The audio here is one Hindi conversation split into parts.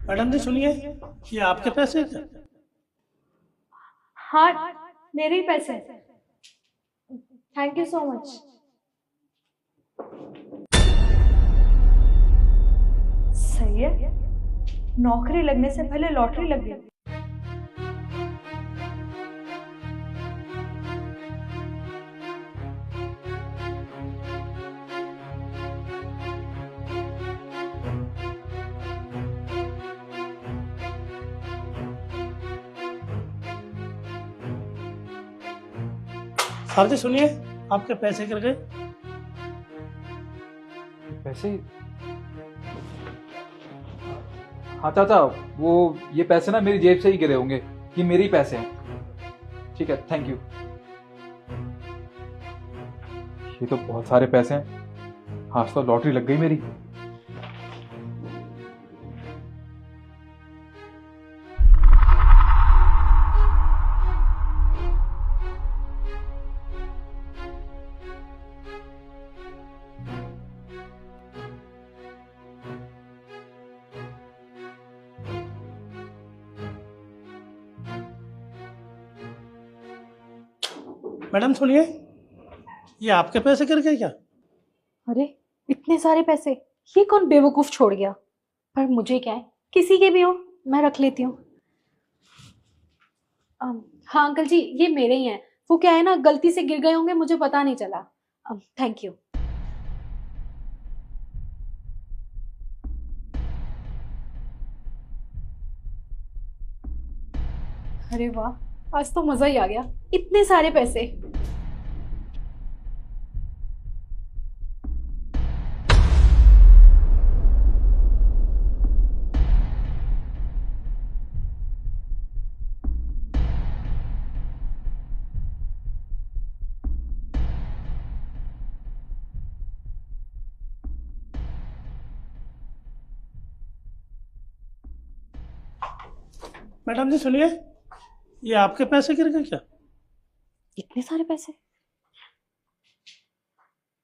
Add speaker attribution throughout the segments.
Speaker 1: मैडम जी सुनिए, ये आपके पैसे हैं क्या?
Speaker 2: हाँ, मेरे ही पैसे। Thank you so much. सही है, नौकरी लगने से पहले लॉटरी लग गई।
Speaker 1: सर जी सुनिए, आपके पैसे गिर गए।
Speaker 3: पैसे? हाँ चाचा, वो ये पैसे ना मेरी जेब से ही गिरे होंगे। ये मेरे ही पैसे हैं। ठीक है, थैंक यू। ये तो बहुत सारे पैसे हैं। आज तो लॉटरी लग गई मेरी।
Speaker 1: मैडम सुनिए, ये आपके पैसे गिर गए क्या?
Speaker 2: अरे इतने सारे पैसे, ये कौन बेवकूफ छोड़ गया? पर मुझे क्या है, किसी के भी हो, मैं रख लेती हूँ। हाँ अंकल जी, ये मेरे ही हैं। वो क्या है ना, गलती से गिर गए होंगे, मुझे पता नहीं चला। Thank you. अरे वाह, आज तो मजा ही आ गया, इतने सारे पैसे।
Speaker 1: मैडम जी सुनिए, ये आपके पैसे गिर गए क्या?
Speaker 4: इतने सारे पैसे?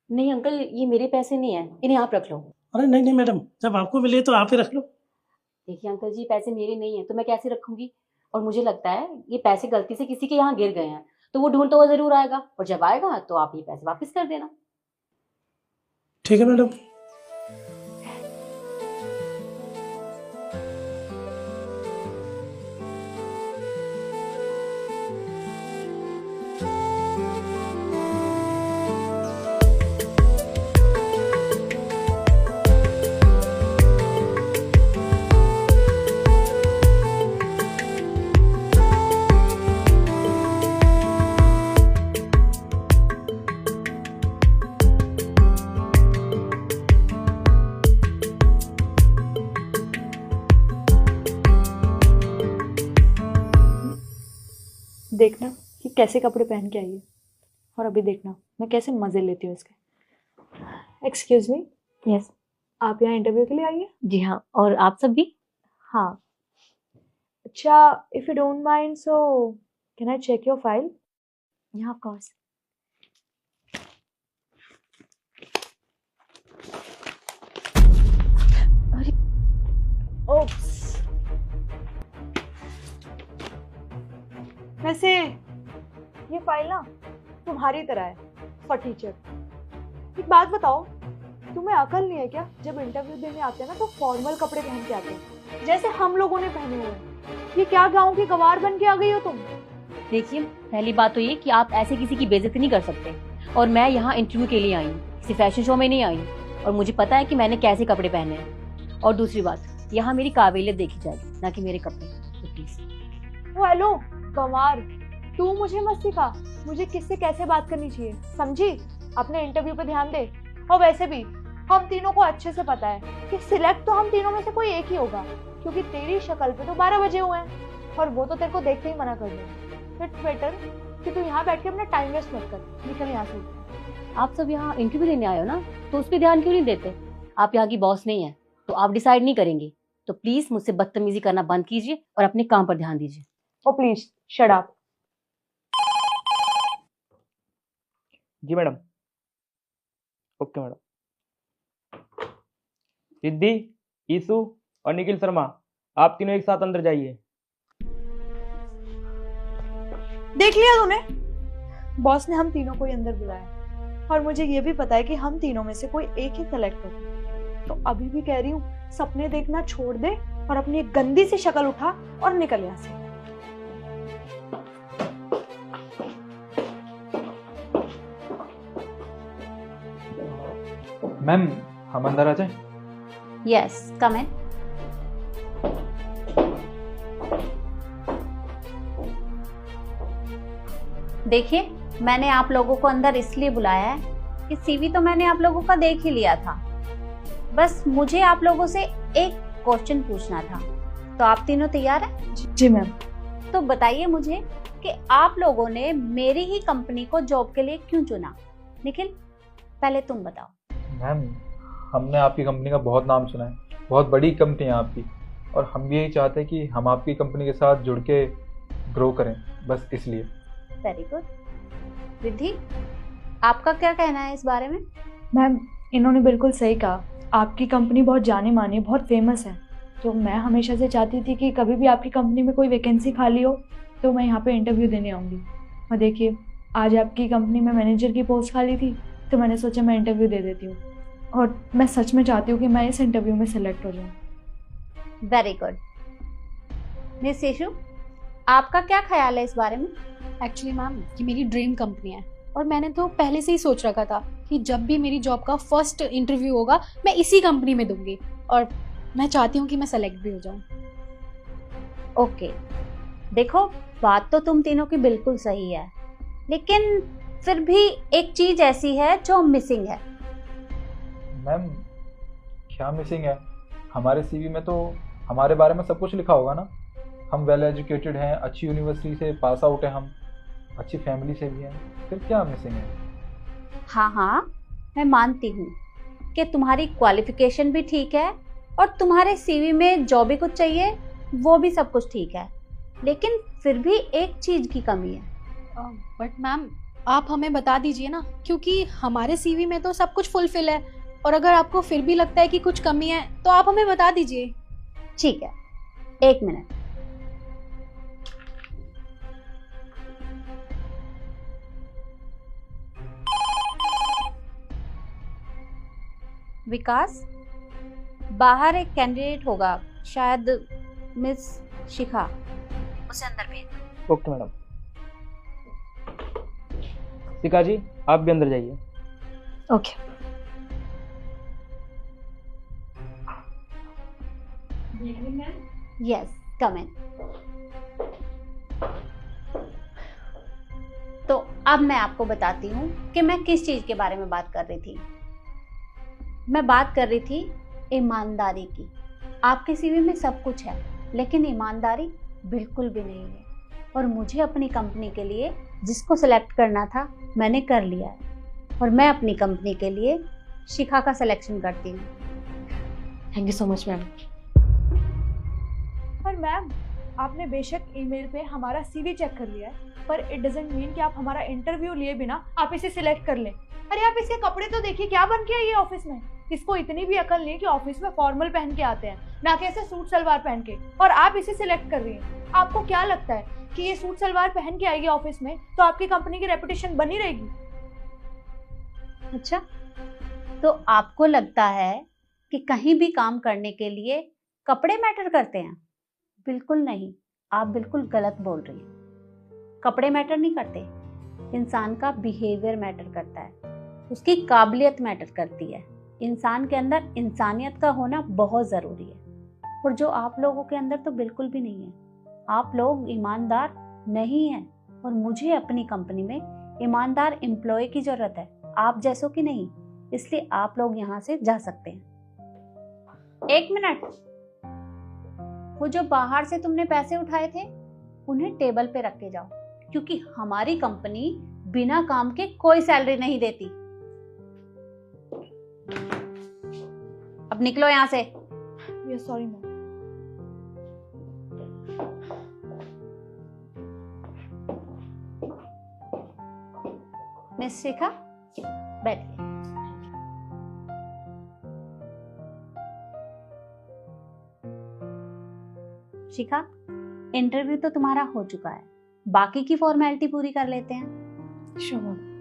Speaker 4: नहीं अंकल, ये मेरे पैसे नहीं है, इन्हें आप रख लो।
Speaker 1: अरे नहीं नहीं मैडम, जब आपको मिले तो आप ही रख लो।
Speaker 4: देखिए अंकल जी, पैसे मेरे नहीं है तो मैं कैसे रखूंगी? और मुझे लगता है ये पैसे गलती से किसी के यहाँ गिर गए हैं, तो वो ढूंढता हुआ जरूर आएगा, और जब आएगा तो आप ये पैसे वापस कर देना।
Speaker 1: ठीक है मैडम।
Speaker 2: देखना कि कैसे कपड़े पहन के आई है, और अभी देखना मैं कैसे मजे लेती हूँ इसके। Excuse me,
Speaker 4: yes.
Speaker 2: आप यहाँ इंटरव्यू के लिए आई है?
Speaker 4: जी हाँ, और आप सब भी?
Speaker 2: हाँ। अच्छा, if you don't mind so can I check your file?
Speaker 4: यहाँ ऑफ कोर्स। अरे
Speaker 2: ओप्स। वैसे ये फाइल ना तुम्हारी तरह है, फॉर टीचर। एक बात बताओ, तुम्हें अकल नहीं है क्या? जब इंटरव्यू देने आते हैं ना तो फॉर्मल कपड़े पहन के आते हैं, जैसे हम लोगों ने पहने हुए हैं। ये क्या गांव की गवार बन के आ गई हो तुम?
Speaker 4: देखिए, पहली बात तो ये कि आप ऐसे किसी की बेइज्जती नहीं कर सकते, और मैं यहाँ इंटरव्यू के लिए आई हूँ, किसी फैशन शो में नहीं आई हूँ, और मुझे पता है कि मैंने कैसे कपड़े पहने हैं। और दूसरी बात, यहाँ मेरी काबिलियत देखी जाएगी, ना कि मेरे कपड़े, तो प्लीज।
Speaker 2: ओ हेलो गंवार, तू मुझे मत सिखा मुझे किससे कैसे बात करनी चाहिए, समझी? अपने इंटरव्यू पे ध्यान दे। और वैसे भी हम तीनों को अच्छे से पता है कि सिलेक्ट तो हम तीनों में से कोई एक ही होगा, क्योंकि तेरी शक्ल पे तो 12 बजे हुए हैं, और वो तो तेरे को देखते ही मना कर देंगे। इट्स बेटर कि तू यहाँ बैठ के अपना टाइम वेस्ट मत कर, निकल यहाँ से।
Speaker 4: आप सब यहाँ इंटरव्यू देने आए हो ना, तो उस पर ध्यान क्यों नहीं देते? आप यहाँ की बॉस नहीं है, तो आप डिसाइड नहीं करेंगे, तो प्लीज मुझसे बदतमीजी करना बंद कीजिए और अपने काम पर ध्यान दीजिए।
Speaker 2: Oh please shut up.
Speaker 5: जी madam. Okay madam. Siddhi, Isu और निखिल शर्मा, आप तीनों एक साथ अंदर जाइए।
Speaker 2: देख लिया तूने, बॉस ने हम तीनों को ही अंदर बुलाया और मुझे ये भी पता है कि हम तीनों में से कोई एक ही सेलेक्ट होगा। तो अभी भी कह रही हूँ, सपने देखना छोड़ दे और अपनी एक गंदी सी शक्ल उठा और निकल यहाँ से।
Speaker 3: मैम, हम अंदर आ जाएं?
Speaker 4: यस, कम इन। देखिए, मैंने आप लोगों को अंदर इसलिए बुलाया है कि सीवी तो मैंने आप लोगों का देख ही लिया था। बस मुझे आप लोगों से एक क्वेश्चन पूछना था। तो आप तीनों तैयार हैं?
Speaker 2: जी मैम।
Speaker 4: तो बताइए मुझे कि आप लोगों ने मेरी ही कंपनी को जॉब के लिए क्यों चुना? निखिल, पहले तुम बताओ।
Speaker 3: मैम, हमने आपकी कंपनी का बहुत नाम सुना है, बहुत बड़ी कंपनी है आपकी, और हम भी यही चाहते हैं कि हम आपकी कंपनी के साथ जुड़ के ग्रो करें, बस इसलिए।
Speaker 4: Very good. रिद्धि, आपका क्या कहना है इस बारे में?
Speaker 2: मैम, इन्होंने बिल्कुल सही कहा। आपकी कंपनी बहुत जानी मानी, बहुत फेमस है। तो मैं हमेशा से चाहती थी कि कभी भी आपकी कंपनी में कोई वैकेंसी खाली हो तो मैं यहाँ पे इंटरव्यू देने आऊँगी। और देखिए, आज आपकी कंपनी में मैनेजर की पोस्ट खाली थी तो मैंने सोचा मैं इंटरव्यू दे देती हूँ, और मैं सच में चाहती हूँ कि मैं इस इंटरव्यू में सेलेक्ट हो जाऊँ।
Speaker 4: Very good. मिस यशु, आपका क्या ख्याल है इस बारे में?
Speaker 6: एक्चुअली मैम, ये मेरी ड्रीम कंपनी है और मैंने तो पहले से ही सोच रखा था कि जब भी मेरी जॉब का फर्स्ट इंटरव्यू होगा मैं इसी कंपनी में दूंगी, और मैं चाहती हूँ कि मैं सेलेक्ट भी हो जाऊँ।
Speaker 4: ओके, देखो, बात तो तुम तीनों की बिल्कुल सही है, लेकिन फिर भी एक चीज ऐसी है जो मिसिंग है।
Speaker 3: मैम, क्या मिसिंग है? हमारे सीवी में तो हमारे बारे में सब कुछ लिखा होगा ना। हम वेल एजुकेटेड हैं, अच्छी यूनिवर्सिटी से पास आउट हैं, हम अच्छी फैमिली से भी हैं, फिर क्या मिसिंग है?
Speaker 4: हाँ हाँ, मैं मानती हूँ कि तुम्हारी क्वालिफिकेशन भी ठीक है और तुम्हारे सीवी में जो भी कुछ चाहिए वो भी सब कुछ ठीक है, लेकिन फिर भी एक चीज की कमी है।
Speaker 6: बट मैम, आप हमें बता दीजिए ना, क्योंकि हमारे सीवी में तो सब कुछ फुलफिल है, और अगर आपको फिर भी लगता है कि कुछ कमी है तो आप हमें बता दीजिए।
Speaker 4: ठीक है, एक मिनट। विकास, बाहर एक कैंडिडेट होगा, शायद मिस शिखा, उसे अंदर भेज।
Speaker 5: Okay madam. शिखा जी, आप भी अंदर जाइए।
Speaker 2: ओके।
Speaker 4: यस, कम इन। तो अब मैं आपको बताती हूँ कि मैं किस चीज के बारे में बात कर रही थी। मैं बात कर रही थी ईमानदारी की। आपके सीवी में सब कुछ है, लेकिन ईमानदारी बिल्कुल भी नहीं है, और मुझे अपनी कंपनी के लिए जिसको सिलेक्ट करना था मैंने कर लिया है, और मैं अपनी कंपनी के लिए शिखा का सिलेक्शन करती हूँ।
Speaker 6: Thank you so much ma'am.
Speaker 2: पर मैम, आपने बेशक ईमेल पे हमारा सीवी चेक कर लिया है, पर इट डजंट मीन कि आप हमारा इंटरव्यू लिए बिना आप इसे सिलेक्ट कर लें। अरे आप इसके कपड़े तो देखिए, क्या बन के आई है ऑफिस में। इसको इतनी भी अकल नहीं कि ऑफिस में फॉर्मल पहन के आते हैं, ना कि ऐसे सूट सलवार पहन के, और आप इसे सिलेक्ट कर रही हैं। आपको क्या लगता है कि ये सूट सलवार पहन के आएगी ऑफिस में तो आपकी कंपनी की रेपुटेशन बनी रहेगी?
Speaker 4: अच्छा, तो आपको लगता है कि कहीं भी काम करने के लिए कपड़े मैटर करते हैं? बिल्कुल नहीं, आप बिल्कुल गलत बोल रही हैं। कपड़े मैटर नहीं करते, इंसान का बिहेवियर मैटर करता है, उसकी काबिलियत मैटर करती है। इंसान के अंदर इंसानियत का होना बहुत ज़रूरी है, और जो आप लोगों के अंदर तो बिल्कुल भी नहीं है। आप लोग ईमानदार नहीं हैं, और मुझे अपनी कंपनी में ईमानदार एम्प्लॉय की ज़रूरत है, आप जैसों की नहीं। इसलिए आप लोग यहाँ से जा सकते हैं। एक मिनट, वो जो बाहर से तुमने पैसे उठाए थे उन्हें टेबल पे रख के जाओ, क्योंकि हमारी कंपनी बिना काम के कोई सैलरी नहीं देती। अब निकलो यहाँ से।
Speaker 2: Sorry ma'am.
Speaker 4: मिस शिखा, बैठिए।
Speaker 7: शिखा, इंटरव्यू तो तुम्हारा हो चुका है, बाकी की फॉर्मेलिटी पूरी कर लेते हैं।
Speaker 6: श्योर।